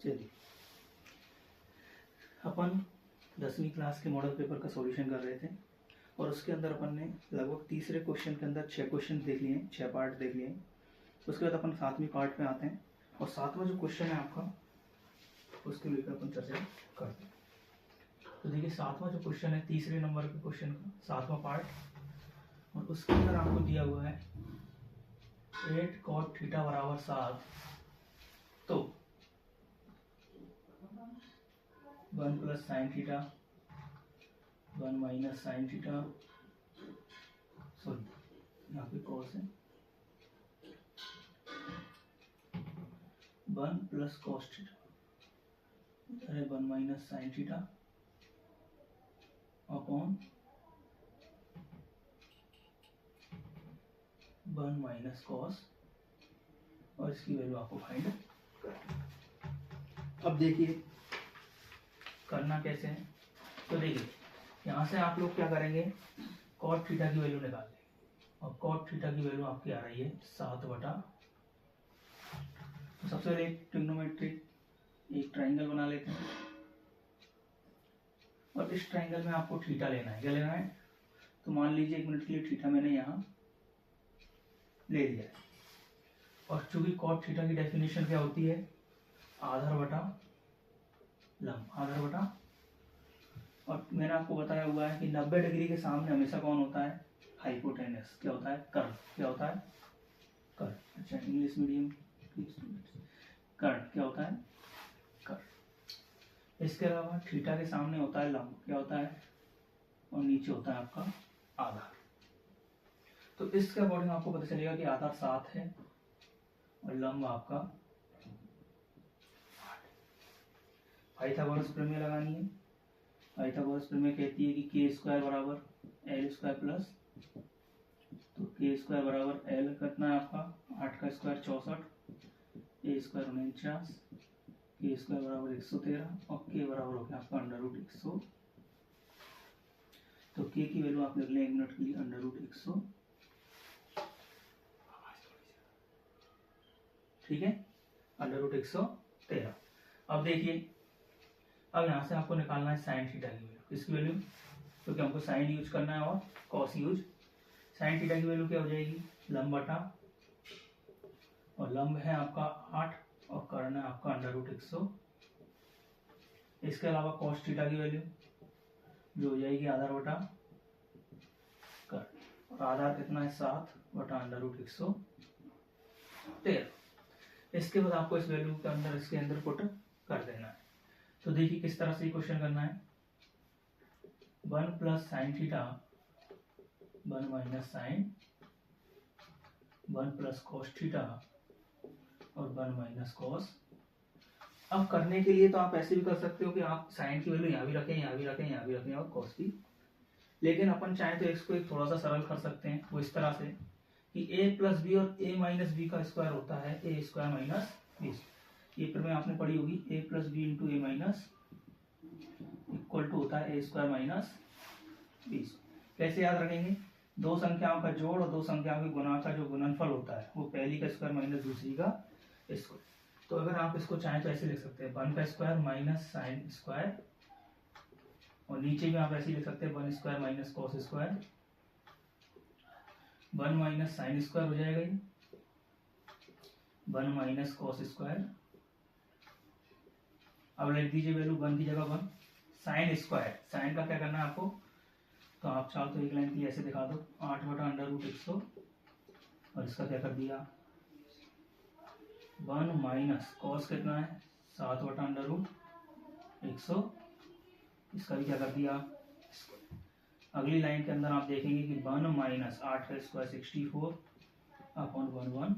चलिए, अपन 10वीं क्लास के मॉडल पेपर का सॉल्यूशन कर रहे थे और उसके अंदर अपन ने लगभग तीसरे क्वेश्चन के अंदर 6 क्वेश्चन देख लिए, 6 पार्ट देख लिए। उसके बाद अपन 7वीं पार्ट पे आते हैं और 7वां जो क्वेश्चन है आपका, उसके लेकर अपन चर्चा करते हैं। तो देखिए, 7वां जो क्वेश्चन है, तीसरे नंबर के क्वेश्चन का 7वां पार्ट, और उसके अंदर आपको दिया हुआ है 8 cot थीटा बराबर 7, तो 1 plus sine theta 1 minus sine theta, sorry यहाँ पे कॉस है, 1 प्लस कॉस थीटा, इधर है 1 minus sine theta upon 1 minus cos, और इसकी वैल्यू आपको फाइंड करनी है। अब देखिए करना कैसे है। तो देखिए, यहाँ से आप लोग क्या करेंगे, कॉट थीटा की वैल्यू निकाल लेंगे, और कॉट थीटा की वैल्यू आपकी आ रही है 7 बटा। तो सबसे पहले एक ट्रिग्नोमेट्रिक एक ट्राइंगल बना लेते हैं, और इस ट्राइंगल में आपको थीटा लेना है। क्या लेना है? तो मान लीजिए 1 मिनट के लिए थीटा मैंने यहाँ ले लिया है, और चूंकि कॉट थीटा की डेफिनेशन क्या होती है, आधार बटा लंब, आधार बटा, और मैंने आपको बताया हुआ है कि 90 डिग्री के सामने हमेशा कौन होता है, हाइपोटेनस। क्या होता है? कर्व। क्या होता है? कर्व। अच्छा, इंग्लिश मीडियम कर्व क्या होता है? कर्व। इसके अलावा थीटा के सामने होता है लंब। क्या होता है? और नीचे होता है आपका आधार। तो इसके अकॉर्डिंग आपको पता चलेगा कि आधार 7 है और लंब आपका 8। पाइथागोरस प्रमेय लगानी है। पाइथागोरस प्रमेय कहती है कि के स्क्वायर बराबर एल स्क्वायर प्लस, तो के स्क्वायर बराबर एल कितना है आपका 8 का स्क्वायर 64, ए स्क्वायर 49, के स्क्वायर बराबर 113, और के बराबर हो गया आपका √100। तो के की वैल्यू आप लिख लें 1 मिनट के लिए √100, ठीक है, √113। अब देखिए, अब यहाँ से आपको निकालना है साइन थीटा की वैल्यू। किसकी वैल्यू? क्योंकि हमको साइन यूज करना है और कॉस यूज। साइन थीटा की वैल्यू क्या हो जाएगी, लंब बटा, और लंब है आपका 8 और कर्ण है आपका √100। इसके अलावा कॉस थीटा की वैल्यू जो हो जाएगी आधार बटा कर्ण, और आधार कितना है 7 बटा √113। इसके बाद आपको इस वैल्यू के अंदर, इसके अंदर पुट कर देना है। तो देखिए किस तरह से क्वेश्चन करना है। 1 plus sine theta 1 minus sine, 1 plus cos theta और 1 माइनस कॉस। अब करने के लिए तो आप ऐसे भी कर सकते हो कि आप साइन की वैल्यू यहाँ भी रखें, यहाँ भी रखें, यहाँ भी रखें, और कॉस भी। लेकिन अपन चाहे तो इसको एक थोड़ा सा सरल कर सकते हैं, वो इस तरह से कि a प्लस बी और a माइनस बी का स्क्वायर होता है ए स्क्वायर माइनस बी। ये प्रमेय आपने पढ़ी होगी, a plus B into A minus equal to होता है ए स्क्वायर माइनस बी। कैसे याद रखेंगे? दो संख्याओं का जोड़ और दो संख्याओं के गुणा का जो गुणनफल होता है वो पहली का स्क्वायर माइनस दूसरी का स्क्वायर। तो अगर आप इसको चाहें तो ऐसे लिख सकते हैं 1 का स्क्वायर माइनस साइन स्क्वायर, और नीचे भी आप ऐसे लिख सकते हैं 1 square minus cos square, 1 minus sine square हो जाएगा ये, 1 माइनस कॉस स्क्वायर। अब लिख दीजिए वैल्यू 1 की जगह 1। साइन स्क्वायर, साइन का क्या करना है आपको, तो आप चाहो तो एक लाइन के लिए ऐसे दिखा दो 8 बटा √100, और इसका क्या कर दिया 1 माइनस कॉस कितना है 7 बटा √100, इसका भी क्या कर दिया। अगली लाइन के अंदर आप देखेंगे कि 1 माइनस 8 का स्क्वायर 64 अपॉन 113,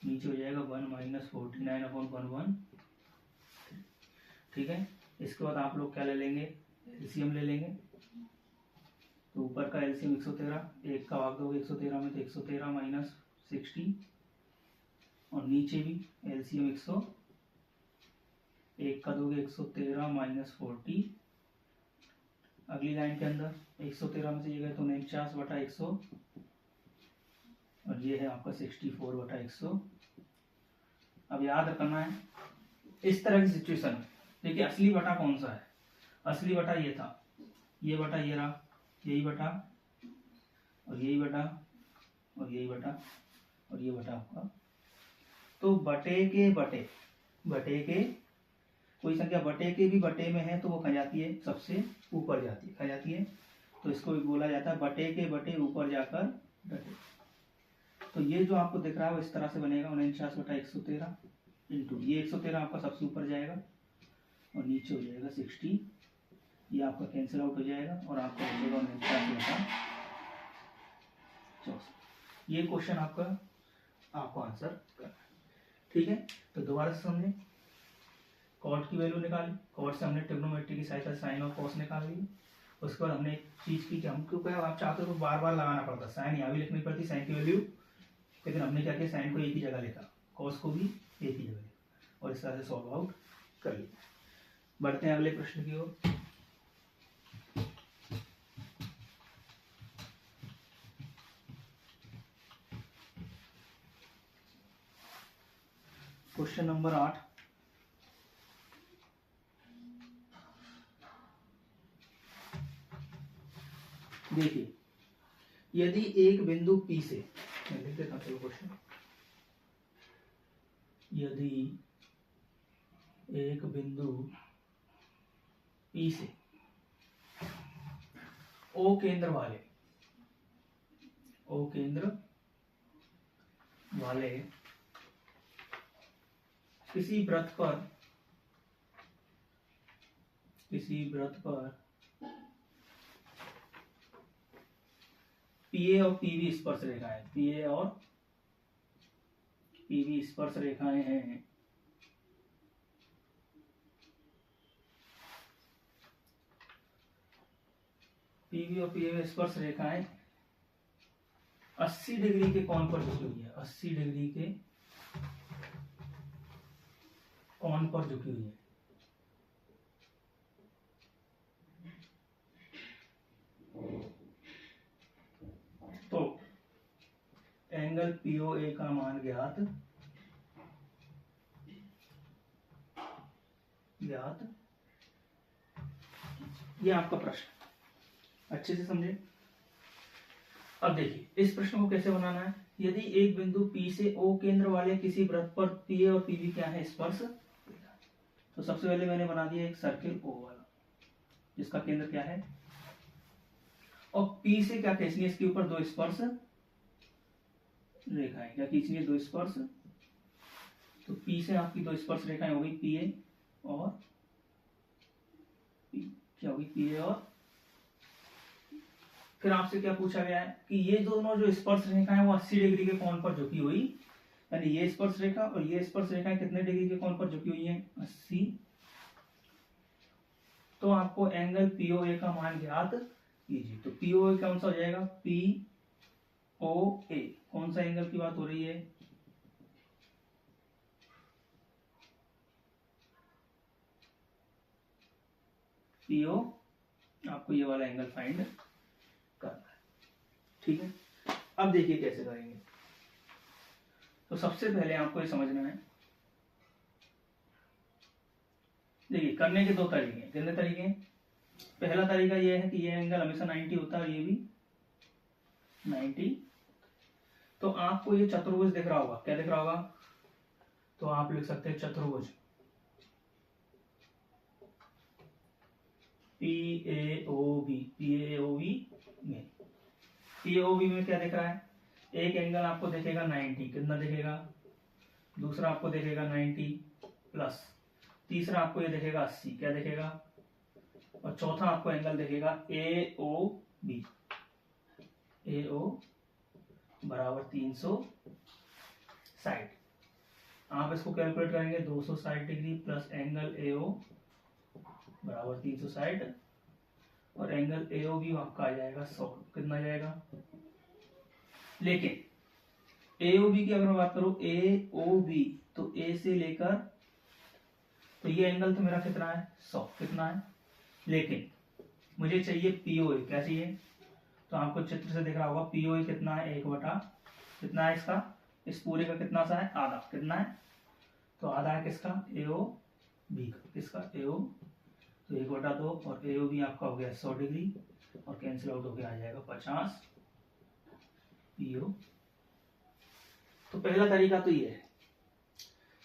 नीचे हो जाएगा 1 माइनस 49 अपॉन 113, ठीक है। इसके बाद आप लोग क्या ले लेंगे, एलसीएम ले लेंगे। तो ऊपर का एलसीएम 113, एक का भाग दोगे 113 में तो 113 माइनस 60, और नीचे भी एलसीएम 100, एक का दोगे 113 माइनस 40। अगली लाइन के अंदर 113 में से ये गए तो 49 बटा 100, और ये है आपका 64 बटा 100। अब याद रखना है इस तरह की सिचुएशन में देखिए असली बटा कौन सा है, असली बटा ये था, ये बटा ये रहा, यही बटा और यही बटा और यही बटा और ये बटा आपका। तो बटे के कोई संख्या बटे के भी बटे में है तो वो खा जाती है, सबसे ऊपर जाती है, खा जाती है। तो इसको बोला जाता है बटे के बटे ऊपर जाकर डटे। तो ये जो आपको दिख रहा है वो इस तरह से बनेगा 49/113 इंटू ये 113 आपका सबसे ऊपर जाएगा और नीचे हो जाएगा 60, ये आपका कैंसिल आउट हो जाएगा और आपका हो जाएगा 49/64। ये क्वेश्चन आपको आंसर करना है, ठीक है। तो दोबारा से समझे, कॉट की वैल्यू निकाली, कॉट से हमने ट्रिग्नोमेट्री की सहायता साइन और कॉस निकाल ली। उसके बाद हमने एक चीज की कि हमको क्या आप चाहते हो तो बार बार लगाना पड़ता, साइन यहाँ भी लिखनी पड़ती साइन की वैल्यू, लेकिन हमने क्या किया साइन को एक ही जगह लिखा, कॉस को भी एक ही जगह लिखा और इस तरह से सॉल्व आउट कर लिया। बढ़ते हैं अगले प्रश्न की ओर। क्वेश्चन नंबर 8, देखिए यदि एक बिंदु P से, मैं लिख देता हूं क्वेश्चन, यदि एक बिंदु P से O केंद्र वाले किसी वृत्त पर PA और PB स्पर्श रेखाएं, PA और PB स्पर्श रेखाएं हैं, PB और PA स्पर्श रेखाएं 80 डिग्री के कोण पर झुकी हुई है, 80 डिग्री के कोण पर झुकी हुई है। तो एंगल POA का मान ज्ञात ये आपका प्रश्न, अच्छे से समझे। अब देखिए इस प्रश्न को कैसे बनाना है। यदि एक बिंदु P से O केंद्र वाले किसी वृत्त पर PA और PB क्या है स्पर्श, तो सबसे पहले मैंने बना दिया एक सर्किल O वाला जिसका केंद्र क्या है, और P से क्या खींचनी है, इसके ऊपर दो स्पर्श रेखाएं, क्या खींचनी है, दो स्पर्श। तो P से आपकी दो स्पर्श रेखाएं हो गई PA और क्या होगी, PA और फिर आपसे क्या पूछा गया है कि ये दोनों जो स्पर्श रेखा है वो 80 डिग्री के कोण पर झुकी हुई, यानी ये स्पर्श रेखा और ये स्पर्श रेखा कितने डिग्री के कोण पर झुकी हुई है, 80। तो आपको एंगल POA का मान ज्ञात कीजिए। तो POA कौन सा हो जाएगा, POA कौन सा एंगल की बात हो रही है, PO, आपको ये वाला एंगल फाइंड करना है, ठीक है। अब देखिए कैसे करेंगे। तो सबसे पहले आपको ये समझना है, देखिए करने के दो तरीके हैं। कितने तरीके हैं, पहला तरीका ये है कि ये एंगल हमेशा 90 होता है और ये भी 90। तो आपको ये चतुर्भुज दिख रहा होगा, क्या दिख रहा होगा, तो आप लिख सकते हैं चतुर्भुज PAOB में, PAOB में क्या दिख रहा है, एक एंगल आपको देखेगा 90, कितना देखेगा, दूसरा आपको देखेगा 90 प्लस, तीसरा आपको ये देखेगा 80, क्या देखेगा, और चौथा आपको एंगल देखेगा AOB, AO बराबर 360। आप इसको कैलकुलेट करेंगे 260 डिग्री प्लस एंगल AO बराबर 360 और एंगल AOB आपका आ जाएगा 100, कितना जाएगा। लेकिन AOB की अगर मैं बात करूं, AOB तो A से लेकर, तो ये एंगल तो मेरा कितना है 100, कितना है, लेकिन मुझे चाहिए POA, क्या चाहिए, तो आपको चित्र से दिख रहा होगा POA कितना है, 1/, कितना है इसका, इस पूरे का कितना सा है, आधा, कितना है, तो आधा है किसका, AOB बी का, किसका, AO, तो 1/2 और AO भी आपका हो गया 100 डिग्री और कैंसिल आउट होके आ जाएगा 50 PO। तो पहला तरीका तो ये है।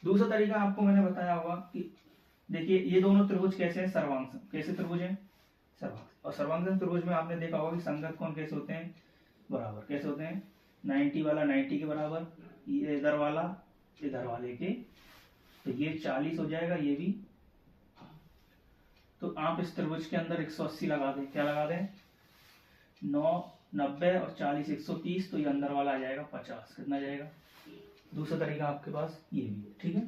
दूसरा तरीका आपको मैंने बताया होगा कि देखिए ये दोनों त्रिभुज कैसे हैं, सर्वांग कैसे त्रिभुज हैं, सर्वांग, और सर्वांगन त्रिभुज में आपने देखा होगा कि संगत कोण कैसे होते हैं, बराबर कैसे होते हैं, 90 वाला 90 के बराबर, ये इधर वाला इधर वाले के, तो ये 40 हो जाएगा, ये भी। तो आप इस त्रिभुज के अंदर 180 लगा दें, क्या लगा दें, 9, 90 और 40 130, तो ये अंदर वाला आ जाएगा 50, कितना आ जाएगा। दूसरा तरीका आपके पास ये भी है, ठीक है,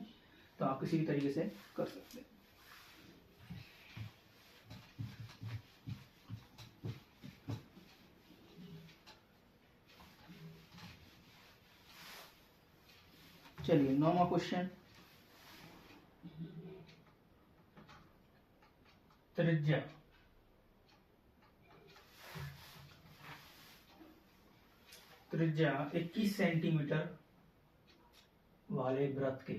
तो आप किसी भी तरीके से कर सकते हैं। चलिए 9वां क्वेश्चन, त्रिज्या त्रिज्या 21 सेंटीमीटर वाले वृत्त के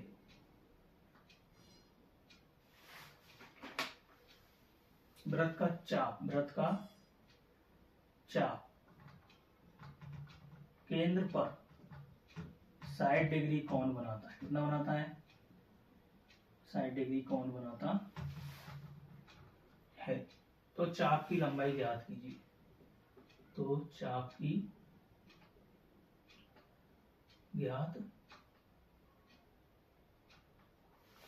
वृत्त का चाप केंद्र पर 60 डिग्री कोण बनाता है, कितना बनाता है, 60 डिग्री कोण बनाता है। तो चाप की लंबाई ज्ञात कीजिए। तो चाप की ज्ञात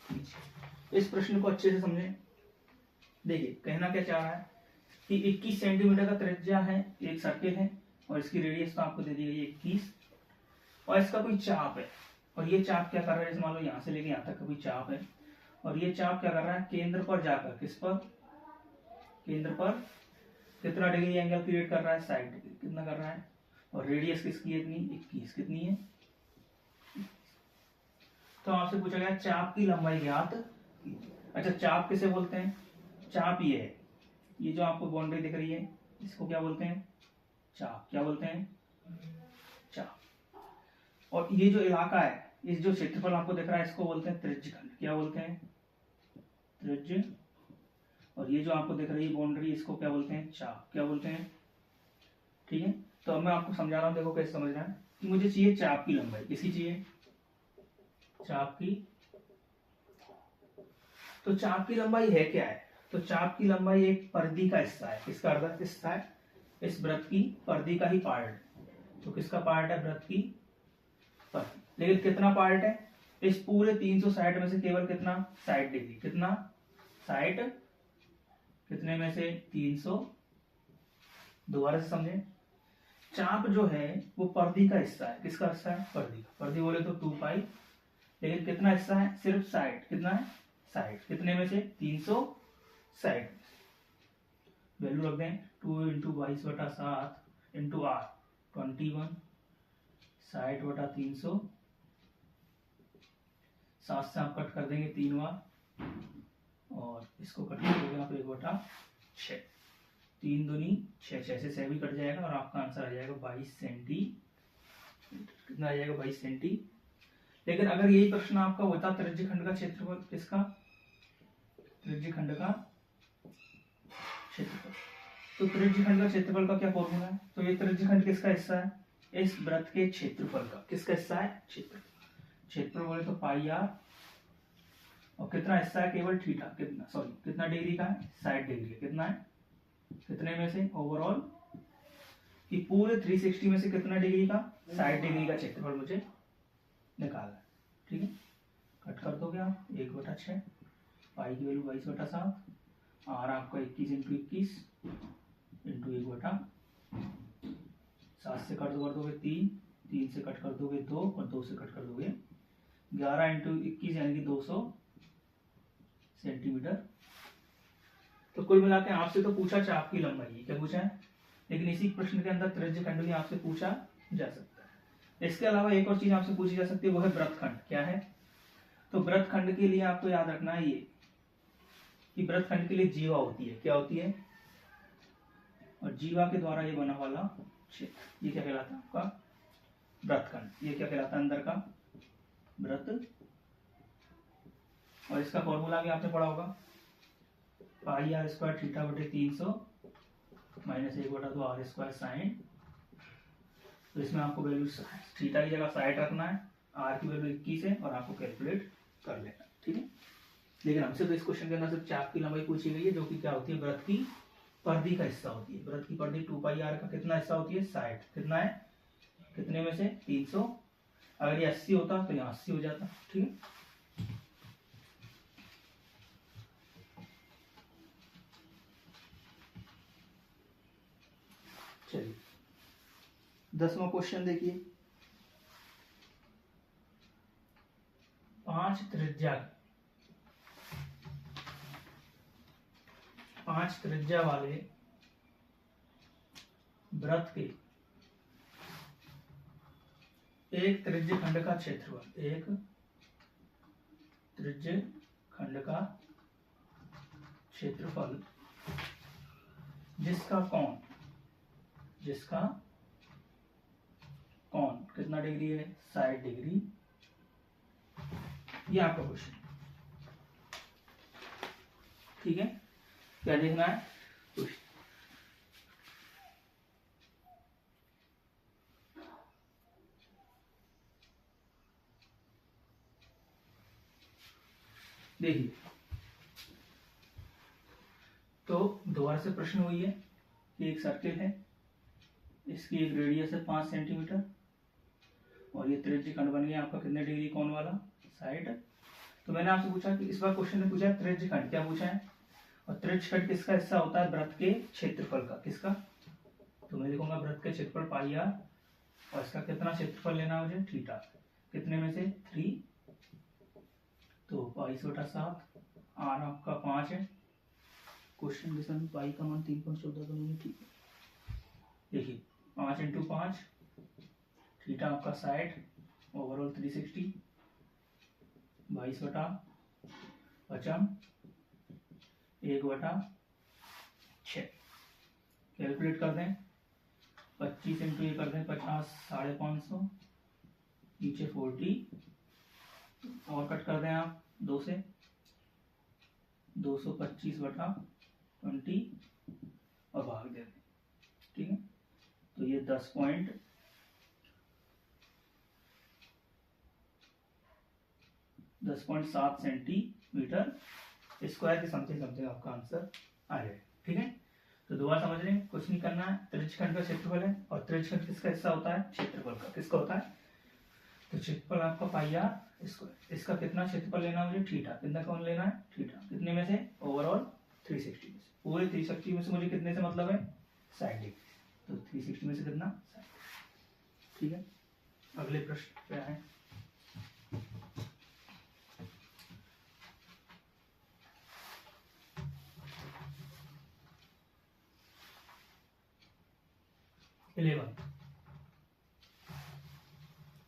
कीजिए। इस प्रश्न को अच्छे से समझें। देखिए कहना क्या चाह रहा है कि 21 सेंटीमीटर का त्रिज्या है, एक सर्किल है और इसकी रेडियस तो आपको दे दी गई है 21, और इसका कोई चाप है, और ये चाप क्या कर रहा है, जैसे मान लो यहाँ से लेके यहाँ तक का कोई चाप है, और ये चाप क्या कर रहा है, केंद्र पर जाकर, किस पर, केंद्र पर कितना डिग्री एंगल क्रिएट कर रहा है, 60 डिग्री, कितना कर रहा है, और रेडियस किसकी है इतनी, 21, कितनी है। तो आपसे पूछा गया चाप की लंबाई ज्ञात। अच्छा चाप किसे बोलते हैं, चाप ये है, ये जो आपको बाउंड्री दिख रही है इसको क्या बोलते हैं, चाप, क्या बोलते हैं, चाप। और ये जो इलाका है, इस जो क्षेत्रफल आपको दिख रहा है इसको बोलते हैं त्रिज्यखंड, क्या बोलते हैं, त्रिज्य। और ये जो आपको दिख रही है बाउंड्री इसको क्या बोलते हैं, चाप, क्या बोलते हैं, ठीक है। तो अब मैं आपको समझा रहा हूं, देखो कैसे समझना है कि मुझे चाहिए चाप की लंबाई, किसकी चाहिए, चाप की। तो चाप की लंबाई है क्या है, तो चाप की लंबाई एक परिधि का हिस्सा है, किसका अर्ध हिस्सा है, इस वृत्त की परिधि का ही पार्ट है। तो किसका पार्ट है, वृत्त की परिधि। लेकिन कितना पार्ट है, इस पूरे 360 में से केवल कितना, 60 डिग्री, कितना 60, कितने में से 300। दोबारा से समझे, चाप जो है वो परिधि का हिस्सा है, किसका हिस्सा है, परिधि का। परिधि बोले तो 2 पाई, लेकिन कितना हिस्सा है, सिर्फ 60, कितना है 60, कितने में से 360। वैल्यू रख दें 2 × 22/7 × R 21, 60/300, 7 से आप कट कर देंगे 3 बार, और इसको कट कर देंगे आप 1/6, 3 दूनी 6, 6 से 6 भी कट जाएगा और आपका आंसर आ जाएगा 22 सेंटीमीटर, कितना आ जाएगा 22 सेंटी। लेकिन अगर यही प्रश्न आपका होता त्रिज्यखंड का क्षेत्रफल, किसका, त्रिज्यखंड का क्षेत्रफल, तो त्रिज्यखंड का क्षेत्रफल का क्या फॉर्मूला है, तो ये त्रिज्यखंड किसका हिस्सा है, इस वृत्त के क्षेत्रफल का, किसका हिस्सा है, क्षेत्रफल बोले तो पाई r, और कितना हिस्सा है, केवल थीटा, कितना, सॉरी कितना डिग्री का है, 60 डिग्री, कितना है, कितने में से ओवरऑल, कि पूरे 360 में से कितना डिग्री का, 60 डिग्री का क्षेत्रफल मुझे निकालना है, ठीक है। कट कर दोगे आप 1/6, पाई की वैल्यू 22/7, आर आपका 21 × 21 × 1/7 से कट कर दोगे 3, 3 से कट कर दोगे 2 और 2 से कट कर दोगे 11 × 21 यानी कि 200 सेंटीमीटर। तो कुल मिला के आपसे तो पूछा चाप की लंबाई, क्या पूछा है, लेकिन इसी प्रश्न के अंदर त्रिज्यखंड भी आपसे पूछा जा सकता है। इसके अलावा एक और चीज आपसे पूछी जा सकती है, वो है वृत्तखंड, क्या है, तो वृत्तखंड के लिए आपको याद रखना है ये कि वृत्तखंड के लिए जीवा होती है, क्या होती है, और जीवा के द्वारा ये बना वाला क्षेत्र, ये क्या कहलाता है आपका वृत्तखंड, ये क्या कहलाता है अंदर का वृत्तखंड। और इसका फॉर्मूला भी आपने पढ़ा होगा, पाई आर स्क्वायर थीटा बटे 300 माइनस 1/2 आर स्क्वायर साइन। तो इसमें आपको वैल्यू थीटा की जगह साइड रखना है, आर की वैल्यू 21 है और आपको कैलकुलेट कर लेना है, ठीक है। लेकिन हमसे तो इस क्वेश्चन के अंदर सिर्फ चाप की लंबाई पूछी गई है, जो कि क्या होती है, वृत्त की परिधि का हिस्सा होती है। वृत्त की परिधि 2 पाई आर का कितना हिस्सा होती है, साइड। कितना है, कितने में से 300। अगर ये 80 होता तो यहाँ 80 हो जाता, ठीक है। चलिए 10वां क्वेश्चन देखिए। 5 त्रिज्या वाले वृत्त के एक त्रिज्य खंड का क्षेत्रफल, एक त्रिज्य खंड का क्षेत्रफल जिसका कोण कितना डिग्री है, 60 डिग्री। ये आपका क्वेश्चन, ठीक है। क्या देखना है, देखिए। तो दोबारा से प्रश्न हुई है कि एक सर्किल है, इसकी एक रेडियस है 5 सेंटीमीटर और ये त्रिज्य खंड बन गया आपका कितने डिग्री कोण वाला, 60। तो मैंने आपसे पूछा कि इस बार क्वेश्चन में पूछा है त्रिज्य खंड, क्या पूछा है, और त्रिज्य खंड किसका हिस्सा होता है, वृत्त के क्षेत्रफल का। किसका, तो मैं लिखूंगा वृत्त के क्षेत्रफल पाई आर, और इसका कितना क्षेत्रफल लेना है मुझे, थीटा। कितने में से 3, तो 22/7। आर आपका 5 है, क्वेश्चन के समय पाई का मान 3.14 तो नहीं, ठीक है। देखिए 5 × 5, थीटा आपका 60, ओवरऑल 360, 22/5 1/6। कैलकुलेट कर दें, 25 × ये कर दें 50, 550, नीचे 40 और कट कर दें आप 2 से, 225/20 और भाग दे दें, ठीक है। तो ये 10.7 सेंटीमीटर स्क्वायर के समथिंग आपका आंसर आ जाए, ठीक है। तो दोबारा समझ रहे हैं, कुछ नहीं करना है, त्रिज्य खंड का क्षेत्रफल है और त्रिज्य खंड किसका हिस्सा होता है, क्षेत्रफल का। किसका होता है, तो क्षेत्रफल आपका पाई आर स्क्वायर। इसका कितना क्षेत्रफल लेना है मुझे, थीटा। कितना कौन लेना है, थीटा। कितने में से, ओवरऑल 360 में से। पूरे 360 में से मुझे कितने से मतलब है, 60 डिग्री। तो 360 में से कितना, 60, ठीक है। अगले प्रश्न पे आए। इलेवन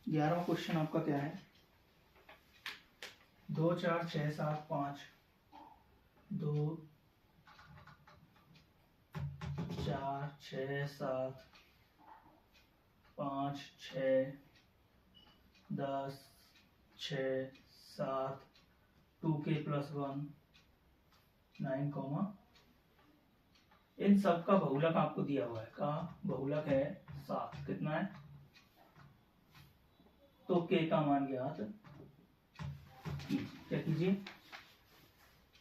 11वां क्वेश्चन आपका क्या है, 2 4 6 7 5 2 4 6 7 5 6 10 6 7 2k + 1 9, इन सब का बहुलक आपको दिया हुआ है, का बहुलक है 7। कितना है, तो k का मान ज्ञात कीजिए। क्या कीजिए,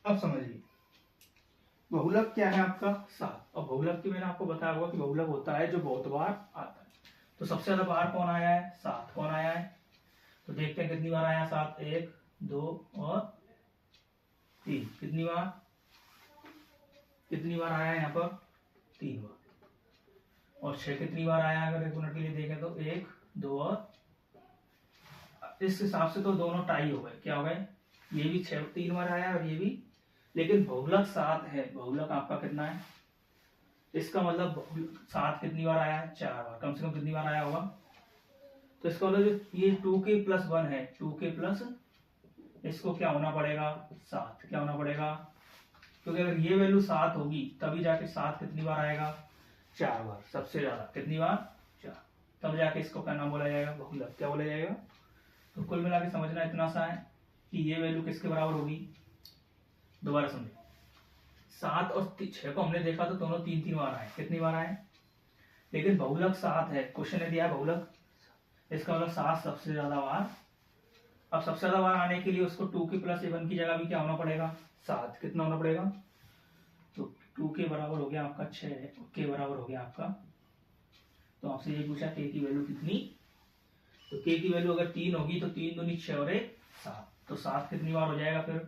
अब समझिए। बहुलक क्या है आपका, 7। और बहुलक की मैंने आपको बताया होगा कि बहुलक होता है जो बहुत बार आता है। तो सबसे ज्यादा बार कौन आया है, 7। कौन आया है, तो देखते हैं कितनी बार आया 7, 1 2 और 3। कितनी बार आया है यहाँ पर, 3 बार। और 6 कितनी बार आया है, अगर 1 मिनट के लिए देखें तो 1 2 और, इस हिसाब से तो दोनों टाई हो गए। क्या हो गए, ये भी 3 बार आया और ये भी, लेकिन बहुलक 7 है। बहुलक आपका कितना है, इसका मतलब 7 कितनी बार आया है, 4 बार। कम से कम कितनी बार आया होगा, तो इसका मतलब ये 2k + 1 है, 2k प्लस इसको क्या होना पड़ेगा, 7। क्या होना पड़ेगा, क्योंकि अगर ये वैल्यू 7 होगी तभी जाके 7 कितनी बार आएगा, 4 बार। सबसे ज्यादा कितनी बार, 4। तब जाके इसको क्या नाम बोला जाएगा, बहुलक। क्या बोला जाएगा। तो कुल मिला के समझना इतना सा है कि ये वैल्यू किसके बराबर होगी, दोबारा समझे, 7 और 6 को हमने देखा तो दोनों 3 बार आए, कितनी बार आए, लेकिन बहुलक 7 है, क्वेश्चन ने दिया बहुलक, इसका मतलब 7 सबसे ज्यादा बार। अब सबसे ज्यादा बार आने के लिए उसको 2 के प्लस 1 की जगह भी क्या होना पड़ेगा, 7, कितना होना पड़ेगा, तो 2 के बराबर हो गया आपका 6, के बराबर हो गया आपका, तो आपसे ये पूछा के की वैल्यू कितनी, तो के की वैल्यू अगर 3 होगी तो 3 दूनी 6 और 1 7, तो 7 कितनी बार हो जाएगा, फिर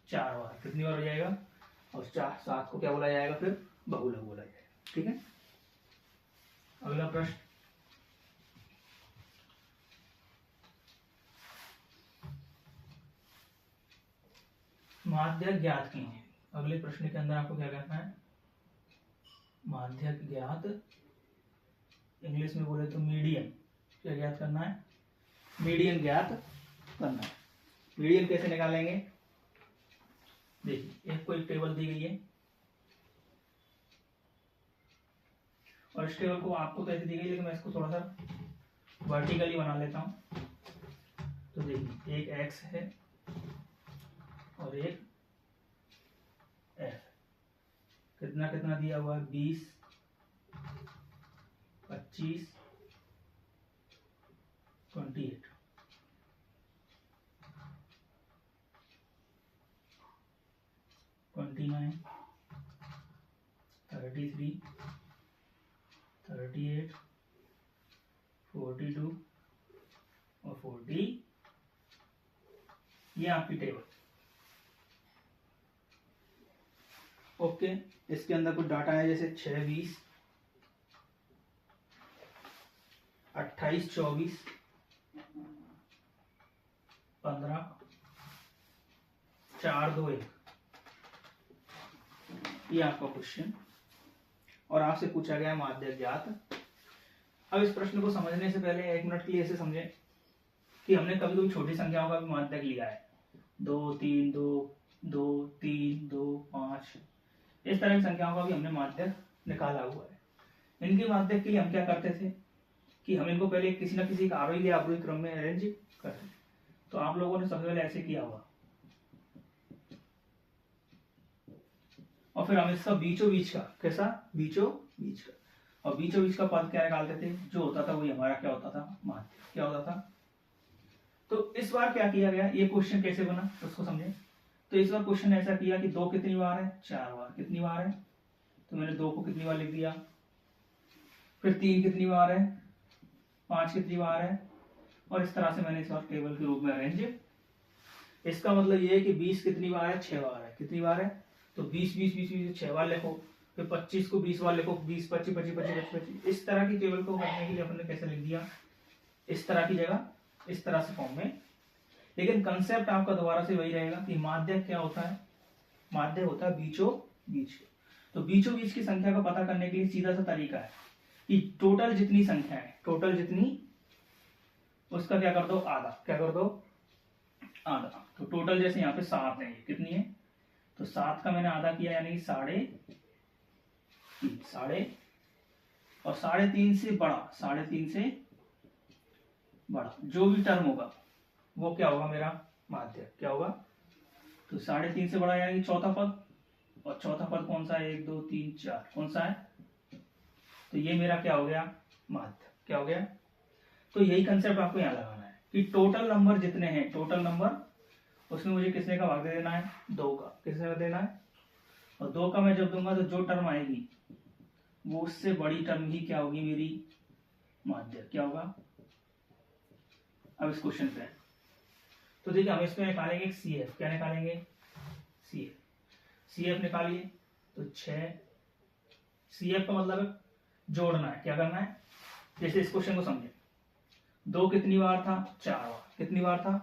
4 बार, कितनी बार हो जाएगा, और 7 को क्या बोला जाएगा, फिर बहुलक बोला जाएगा। ठीक है, अगला प्रश्न, माध्यक ज्ञात कीजिए। अगले प्रश्न के अंदर आपको क्या करना है, माध्यक ज्ञात, इंग्लिश में बोले तो मीडियन, क्या ज्ञात करना है, मीडियन ज्ञात करना है। मीडियन कैसे निकालेंगे, देखिए एक कोई टेबल दी गई है और इस टेबल को आपको तो ऐसे दी गई, लेकिन मैं इसको थोड़ा सा वर्टिकली बना लेता हूं। तो देखिए एक एक्स है और एक एफ, कितना कितना दिया हुआ है, 20 25 28, ट्वेंटी 33 38 42 और 40, ये आपकी टेबल। ओके, इसके अंदर कुछ डाटा है, जैसे 6 20 28 24 15 4 2 1, ये आपका क्वेश्चन, और आपसे पूछा गया माध्यक ज्ञात। अब इस प्रश्न को समझने से पहले 1 मिनट के लिए ऐसे समझें कि हमने कभी कभी छोटी संख्याओं का भी माध्यक लिया है, 2 3 2 2 3 2 5, इस तरह की संख्याओं का भी हमने माध्यक निकाला हुआ है। इनके माध्यक के लिए हम क्या करते थे कि हम इनको पहले किसी न किसी आरोही या अवरोही क्रम में अरेंज करते थे। तो आप लोगों ने सबसे पहले ऐसे किया हुआ, और फिर हम इसका बीचों बीच का, कैसा, बीचों बीच का, और बीचों बीच का पद क्या निकालते थे, जो होता था वही हमारा क्या होता था, माध्यक क्या होता था। तो इस बार क्या किया गया, ये क्वेश्चन कैसे बना उसको समझे। तो इस बार क्वेश्चन ऐसा किया कि 2 कितनी बार है, 4 बार, कितनी बार है, तो मैंने 2 को कितनी बार लिख दिया, फिर 3 कितनी बार है, 5 कितनी बार है, और इस तरह से मैंने इस बार टेबल के रूप में अरेंज। इसका मतलब ये है कि 20 कितनी बार है, 6 बार है, कितनी बार है, तो 20 20 20 20 6 बार लिखो, फिर 25 को 20 बार लिखो, 20 25 25 25 25, इस तरह की टेबल को करने के लिए अपन ने कैसे लिख दिया, इस तरह की जगह इस तरह से फॉर्म में। लेकिन कंसेप्ट आपका दोबारा से वही रहेगा कि माध्यक क्या होता है, माध्यक होता है बीचों बीच। तो बीचों बीच की संख्या का पता करने के लिए सीधा सा तरीका है कि टोटल जितनी संख्या है, टोटल जितनी, उसका क्या कर दो, आधा, क्या कर दो, आधा। तो टोटल जैसे यहाँ पे 7 है, ये कितनी है, तो 7 का मैंने आधा किया, यानी कि 3.5, और 3.5 से बड़ा, 3.5 से बड़ा जो भी टर्म होगा वो क्या होगा, मेरा माध्यक क्या होगा। तो 3.5 से बड़ा यानी चौथा पद, और चौथा पद कौन सा है, 1 2 3 4, कौन सा है, तो ये मेरा क्या हो गया, माध्यक क्या हो गया। तो यही कंसेप्ट आपको यहाँ लगाना है कि टोटल नंबर जितने हैं, टोटल नंबर, उसमें मुझे किसने का भाग दे देना है, 2 का, किसने का देना है, और 2 का मैं जब दूंगा तो जो टर्म आएगी वो उससे बड़ी टर्म ही क्या होगी, मेरी माध्यक क्या होगा। अब इस क्वेश्चन पे तो देखिए हम इसमें निकालेंगे CF, क्या निकालेंगे, CF निकालिए, तो 6, CF का मतलब जोड़ना है, क्या करना है, जैसे इस क्वेश्चन को समझे, 2 कितनी बार था, 4 बार, कितनी बार था,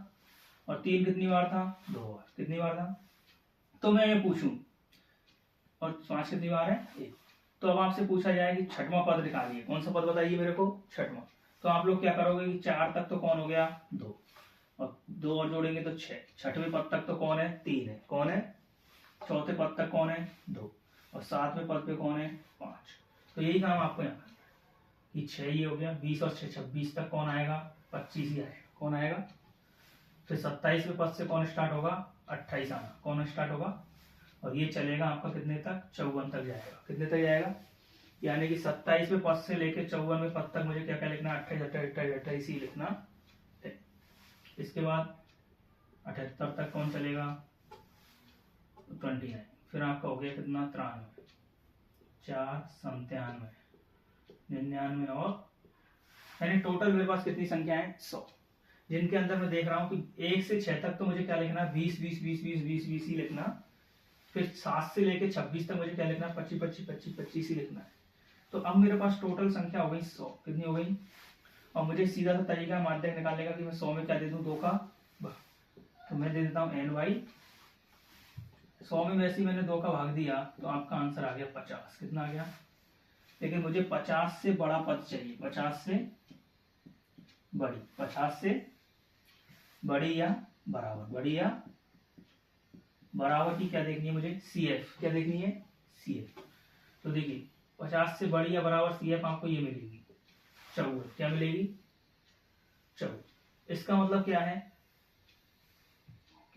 और 3 कितनी बार था, 2 बार, कितनी बार था। तो मैं ये पूछूं, और 5 कितनी बार है, 1। तो अब आपसे पूछा जाए कि छठवां पद निकालिए, कौन सा पद बताइए मेरे को, छठवां। तो आप लोग क्या करोगे कि 4 तक तो कौन हो गया, 2, और 2 और जोड़ेंगे तो 6, छठवें पद तक तो कौन है, 3 है, कौन है, चौथे पद तक कौन है, 2, और 7वें पद पे कौन है, 5। तो यही काम आपको यहाँ करना है कि 6 ये हो गया, 20 और 6 26 तक कौन आएगा, 25 ही आएगा, कौन आएगा। फिर 27वें पद से कौन स्टार्ट होगा, 28 आना, कौन स्टार्ट होगा, और ये चलेगा आपका कितने तक, 54 तक जाएगा, कितने तक जाएगा, यानी कि 27वें पद से लेके 54वें पद तक मुझे क्या क्या लिखना, 28 28 28 28 ही लिखना है। इसके बाद 78 तक कौन चलेगा, 29, फिर आपका हो गया कितना, 93, 4 97, 99 और यानी टोटल मेरे पास कितनी संख्या है, 100, जिनके अंदर मैं देख रहा हूँ कि 1 से 6 तक तो मुझे क्या लिखना है, 20 20 20 20 20 20 ही लिखना, फिर 7 से लेके 26 तक मुझे क्या लिखना है, 25 25 25 25 ही लिखना है। तो अब मेरे पास टोटल संख्या हो गई 100, कितनी हो गई, और मुझे सीधा सा तरीका माध्यक निकालने का कि मैं 100 में क्या दे दूं, 2 का भाग, तो मैं दे देता हूँ ny, 100 में वैसे ही मैंने 2 का भाग दिया तो आपका आंसर आ गया 50, कितना आ गया, लेकिन मुझे 50 से बड़ा पद चाहिए, 50 से बड़ी, 50 से बड़ी या बराबर, बड़ी या बराबर की क्या देखनी है मुझे, CF, क्या देखनी है, CF। तो देखिए 50 से बड़ी या बराबर CF आपको ये मिलेगी 54, क्या मिलेगी, 54। इसका मतलब क्या है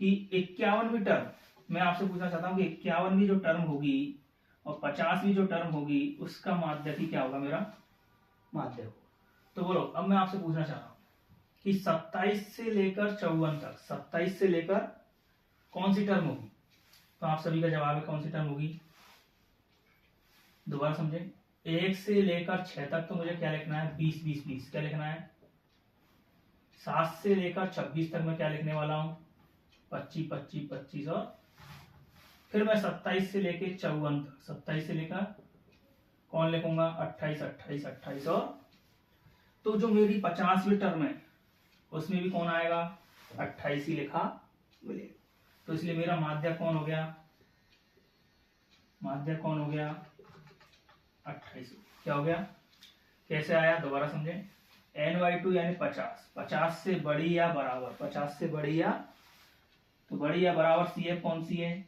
कि 51वीं टर्म, मैं आपसे पूछना चाहता हूं कि 51वीं जो टर्म होगी और 50वीं जो टर्म होगी उसका माध्यक ही क्या होगा, मेरा माध्यक होगा। तो बोलो, अब मैं आपसे पूछना चाह रहा हूं कि 27 से लेकर 54 तक, 27 से लेकर कौन सी टर्म होगी, तो आप सभी का जवाब है कौन सी टर्म होगी, दोबारा समझे, 1 से लेकर 6 तक तो मुझे क्या लिखना है, 20 20 20, क्या लिखना है, 7 से लेकर 26 तक मैं क्या लिखने वाला हूं, 25 25 25, और फिर मैं 27 से लेकर 54 तक, 27 से लेकर कौन लिखूंगा, 28 28 28, और तो जो मेरी 50वीं टर्म है उसमें भी कौन आएगा, 28 ही लिखा मिलेगा। तो इसलिए मेरा माध्यक कौन हो गया, माध्यक कौन हो गया, 28, क्या हो गया, कैसे आया, दोबारा समझे, ny2 यानी 50, 50 से बड़ी या बराबर, 50 से बड़ी या, तो बड़ी या बराबर CF कौन सी है,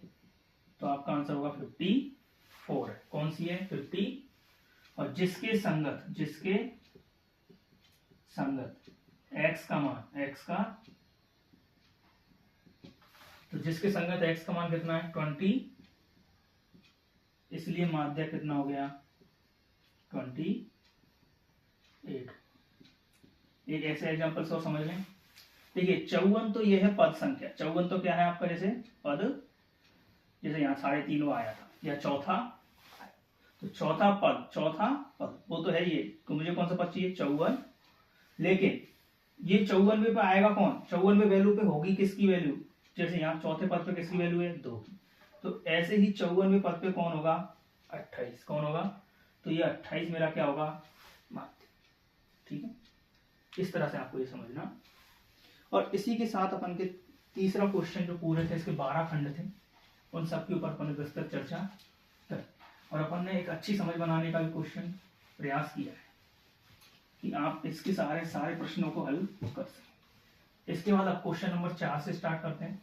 तो आपका आंसर होगा 54 है, कौन सी है, 50, और जिसके संगत, जिसके संगत x का मान, x का, तो जिसके संगत x का मान कितना है, 20, इसलिए माध्यक कितना हो गया, 28। एक ऐसे एग्जांपल से और समझ लें, देखिए 54 तो ये है पद संख्या, 54 तो क्या है आपका, जैसे पद, जैसे यहाँ 3.5 आया था, या चौथा, तो चौथा पद, चौथा पद वो तो है ये, तो मुझे कौन सा पद चाहिए, 54, लेकिन ये 54वें पे आएगा कौन, 54वें वैल्यू पे होगी किसकी वैल्यू, जैसे यहाँ चौथे पद पे किसकी वैल्यू है, 2 की, तो ऐसे ही 54वें पद पे कौन होगा, 28, कौन होगा, तो ये 28 मेरा क्या होगा, माध्य, ठीक है। इस तरह से आपको ये समझना, और इसी के साथ अपन के तीसरा क्वेश्चन जो पूरे थे, इसके 12 खंड थे, उन सब के ऊपर अपन ने विस्तृत चर्चा कर, और अपन ने एक अच्छी समझ बनाने का भी क्वेश्चन प्रयास किया है कि आप इसके सारे प्रश्नों को हल कर सकें। इसके बाद अब क्वेश्चन नंबर 4 से स्टार्ट करते हैं।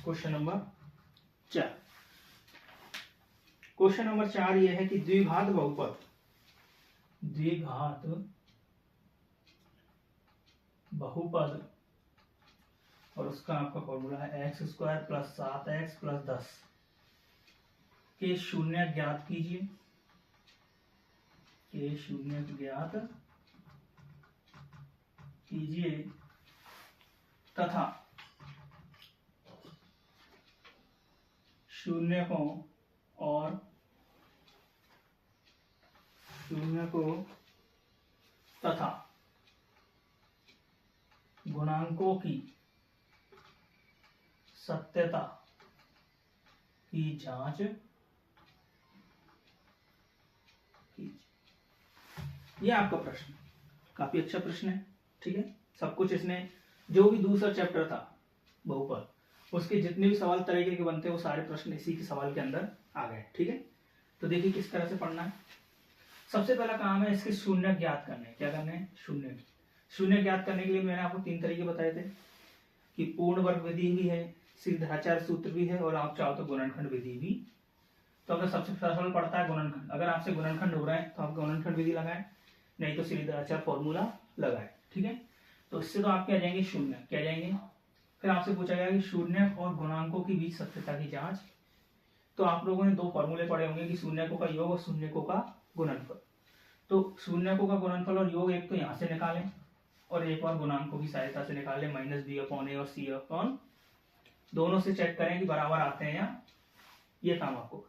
क्वेश्चन नंबर 4, क्वेश्चन नंबर 4 ये है कि द्विघात बहुपद, द्विघात बहुपद, और उसका आपका फॉर्मूला है x² + 7x + 10 के शून्य ज्ञात कीजिए, के शून्य ज्ञात कीजिए तथा शून्यकों और शून्यकों तथा गुणांकों की सत्यता की जांच कीजिए। ये आपका प्रश्न काफी अच्छा प्रश्न है, ठीक है। सब कुछ इसने, जो भी दूसरा चैप्टर था बहुपद, उसके जितने भी सवाल तरीके के बनते हैं वो सारे प्रश्न इसी के सवाल के अंदर आ गए, ठीक है। तो देखिए किस तरह से पढ़ना है। सबसे पहला काम है इसके शून्य ज्ञात करने, क्या करने हैं, शून्य ज्ञात करने के लिए मैंने आपको 3 तरीके बताए थे कि पूर्ण वर्ग विधि भी है, सिद्धाचार सूत्र भी है, और आप चाहो तो गुणनखंड विधि भी। तो अगर सबसे सरल पड़ता है गुणनखंड, अगर आपसे गुणनखंड हो रहा है तो आप गुणनखंड विधि लगाएं, नहीं तो श्रीधराचार्य फॉर्मूला लगाए। ठीक है, तो इससे तो आपके आ जाएंगे शून्य, क्या जाएंगे। फिर आपसे पूछा गया कि शून्य और गुणांकों के बीच सत्यता की जांच। तो आप लोगों ने दो फॉर्मूले पढ़े होंगे कि शून्यकों का योग और शून्यकों का गुणनफल। तो शून्यकों का गुणनफल और योग एक तो यहाँ से निकालें और एक और गुणांकों की सहायता से निकालें, -b/a और c/, दोनों से चेक करें कि बराबर आते हैं या। ये काम आपको,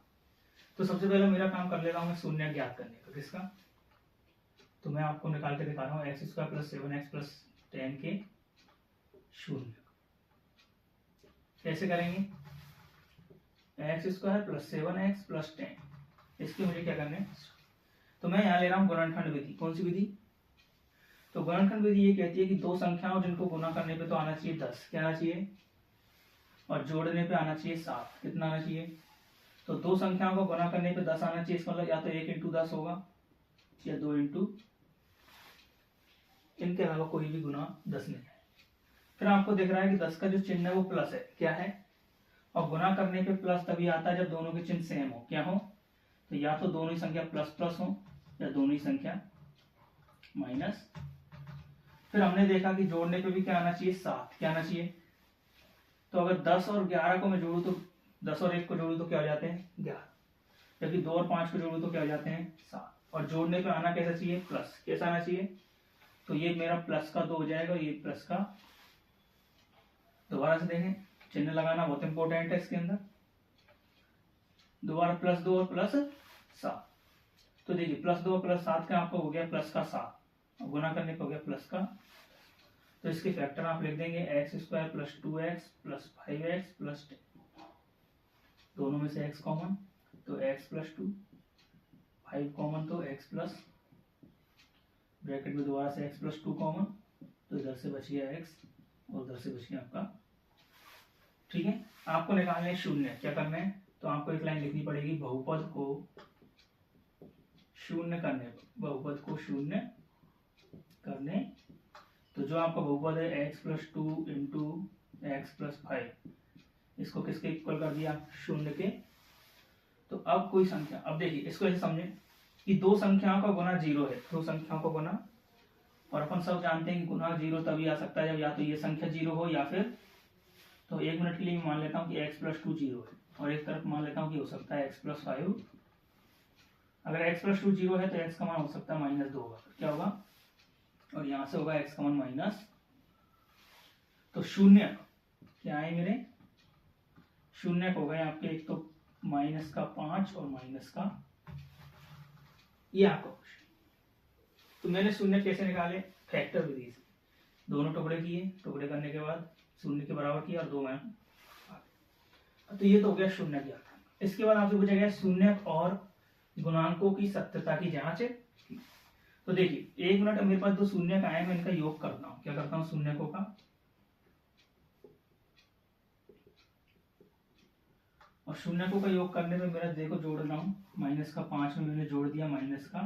तो सबसे पहले मेरा काम कर लेता हूँ मैं शून्य ज्ञात करने का। किसका, तो मैं आपको निकाल के दिखा रहा हूँ x² + 7x + 10 के शून्य। कैसे करेंगे, x² + 7x + 10, इसके मुझे क्या करना है। तो मैं यहाँ ले रहा हूँ गुणनखंड विधि। कौन सी विधि, तो गुणनखंड विधि ये कहती है कि दो संख्याओं जिनको गुणा करने पे तो आना चाहिए 10, क्या आना चाहिए, और जोड़ने पे आना चाहिए 7। कितना आना चाहिए, तो दो संख्याओं को गुणा करने पे 10 आना चाहिए। इसका मतलब या तो 1 × 10 होगा या 2 × इनके अलावा कोई भी गुना 10 नहीं है। फिर आपको दिख रहा है कि 10 का जो चिन्ह है वो प्लस है, क्या है, और गुना करने पे प्लस तभी आता है जब दोनों के चिन्ह सेम हो। क्या हो, तो या तो दोनों ही संख्या प्लस प्लस हो या दोनों ही संख्या माइनस। फिर हमने देखा कि जोड़ने पे भी क्या आना चाहिए, 7। क्या आना चाहिए, तो अगर 10 और 11 को मैं जोड़ू तो 10 और 1 को जोड़ू तो क्या हो जाते हैं 11, जबकि 2 और 5 को जोड़ू तो क्या हो जाते हैं 7। और जोड़ने पे आना कैसा चाहिए, प्लस। कैसा आना चाहिए, तो ये मेरा प्लस का 2 हो जाएगा, ये प्लस का। दोबारा से देखें, चिन्ह लगाना बहुत इंपॉर्टेंट है इसके अंदर। दोबारा +2 और +7, तो देखिए +2 और +7 का आपको हो गया प्लस का 7, गुना करने पे हो गया प्लस का। तो इसके फैक्टर आप लिख देंगे x² + 2x + 5x + 10, दोनों में से x कॉमन तो x + 2, 5 कॉमन तो x प्लस, ब्रैकेट में दोबारा से x + 2 कॉमन, तो इधर से बच गया x और उधर से बच गया आपका। ठीक है, आपको निकालना है शून्य। क्या करना है, तो आपको एक लाइन लिखनी पड़ेगी, बहुपद को शून्य करने, बहुपद को शून्य करने। तो जो आपका बहुपद है x + 2 × x + 5, इसको किसके इक्वल कर दिया, शून्य के। तो अब कोई संख्या, अब देखिए इसको ऐसे समझें कि दो संख्याओं का गुना 0 है, दो संख्याओं का गुना, और अपन सब जानते हैं कि गुना 0 तभी आ सकता है जब या तो ये संख्या 0 हो या फिर, तो 1 मिनट के लिए मान लेता हूँ कि x + 2 0 है, और एक तरफ मान लेता हूँ कि हो सकता है x + 5। अगर x + 2 0 है तो x का मान हो सकता है -2 होगा, क्या होगा, और यहां से होगा x का मान माइनस। तो शून्य क्या है मेरे, शून्य हो गए आपके एक तो -5 और -, ये आपका क्वेश्चन। तो मैंने शून्य कैसे निकाले, फैक्टर विधि से, दोनों टुकड़े किए, टुकड़े करने के बाद शून्य के बराबर किया और 2 में। तो ये तो हो गया शून्य ज्ञात। इसके बाद आपसे पूछा गया शून्य और गुणांकों की सत्यता की जांच। तो देखिए 1 मिनट, मेरे पास दो शून्य का है, मैं इनका योग करता हूँ। क्या करता हूँ, शून्यकों का, और शून्यकों का योग करने में मेरा देखो जोड़ रहा हूँ, -5 में मैंने जोड़ दिया माइनस का,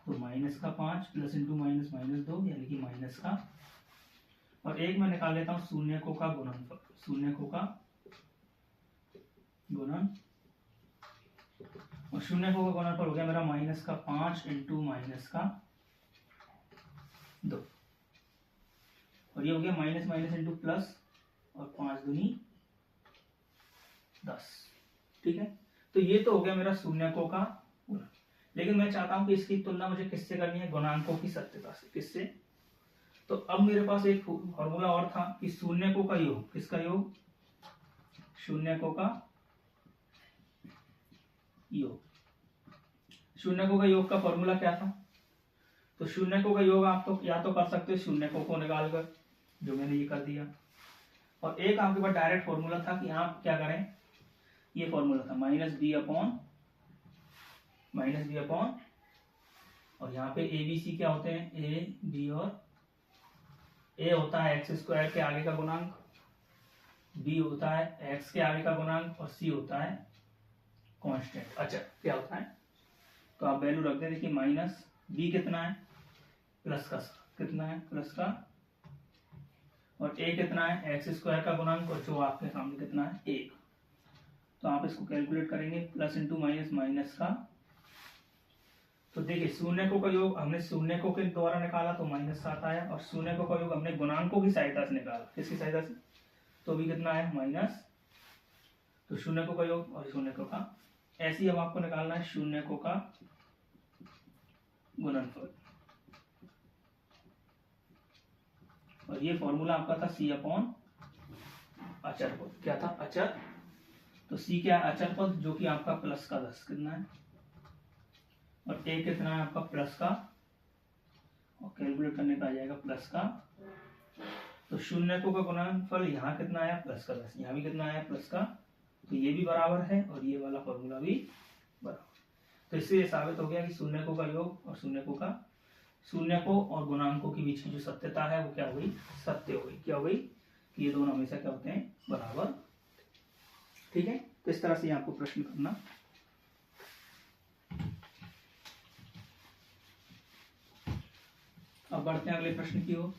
तो -5 प्लस इंटू माइनस -2 यानी कि माइनस का। और एक मैं निकाल लेता हूँ शून्यकों का गुणनफल, शून्यकों का गुणन, और शून्यकों का गुणनफल हो गया मेरा -5 × -2, और ये हो गया माइनस इंटू प्लस, और 5 दूनी 10। ठीक है, तो ये तो हो गया मेरा शून्यकों का गुणन। लेकिन मैं चाहता हूं कि इसकी तुलना मुझे किससे करनी है, गुणांकों की सत्यता से। किससे, तो अब मेरे पास एक फॉर्मूला और था कि शून्यकों का योग, किसका योग, शून्यकों का योग। शून्यकों का योग का फॉर्मूला क्या था, तो शून्यकों का योग आप तो या तो कर सकते हो शून्यकों को निकालकर, जो मैंने ये कर दिया, और एक आपके पास डायरेक्ट फॉर्मूला था कि आप क्या करें, ये फॉर्मूला था -b/, और यहाँ पे ए बी सी क्या होते हैं, ए बी, और ए होता है x² के आगे का गुणांक, बी होता है x के आगे का गुणांक, और सी होता है कांस्टेंट। अच्छा क्या होता है, तो आप वैल्यू रख दें। देखिए माइनस बी कितना है, प्लस का, कितना है प्लस का, और ए कितना है x² का गुणांक, और जो आपके सामने कितना है 1। तो आप इसको कैलकुलेट करेंगे, प्लस इंटू माइनस का, तो देखिए शून्यकों का योग हमने शून्यकों के द्वारा निकाला तो -7 आया, और शून्यकों का योग हमने गुणांकों की सहायता से निकाला, किसकी सहायता से, तो भी कितना आया माइनस। तो शून्यकों का योग और शून्यकों का, ऐसे ही अब आपको निकालना है शून्यकों का गुणनफल, और ये फॉर्मूला आपका था C अपॉन अचर पद, क्या था अचर, तो C क्या है अचर पद, जो कि आपका प्लस का 10 कितना है, और A कितना है आपका प्लस का, और कैलकुलेट करने का आ जाएगा प्लस का। तो शून्यकों का गुणनफल यहाँ कितना आया प्लस का 10, यहाँ भी कितना आया प्लस का, तो ये भी बराबर है और ये वाला फॉर्मूला भी बराबर। तो इससे ये साबित हो गया कि शून्यकों का योग और शून्यकों और गुणांकों के बीच की जो सत्यता है वो क्या हो गई, सत्य हो गई। क्या हो गई कि ये दोनों हमेशा क्या होते हैं, बराबर। ठीक है, तो इस तरह से आपको प्रश्न करना। अब बढ़ते हैं अगले प्रश्न की ओर।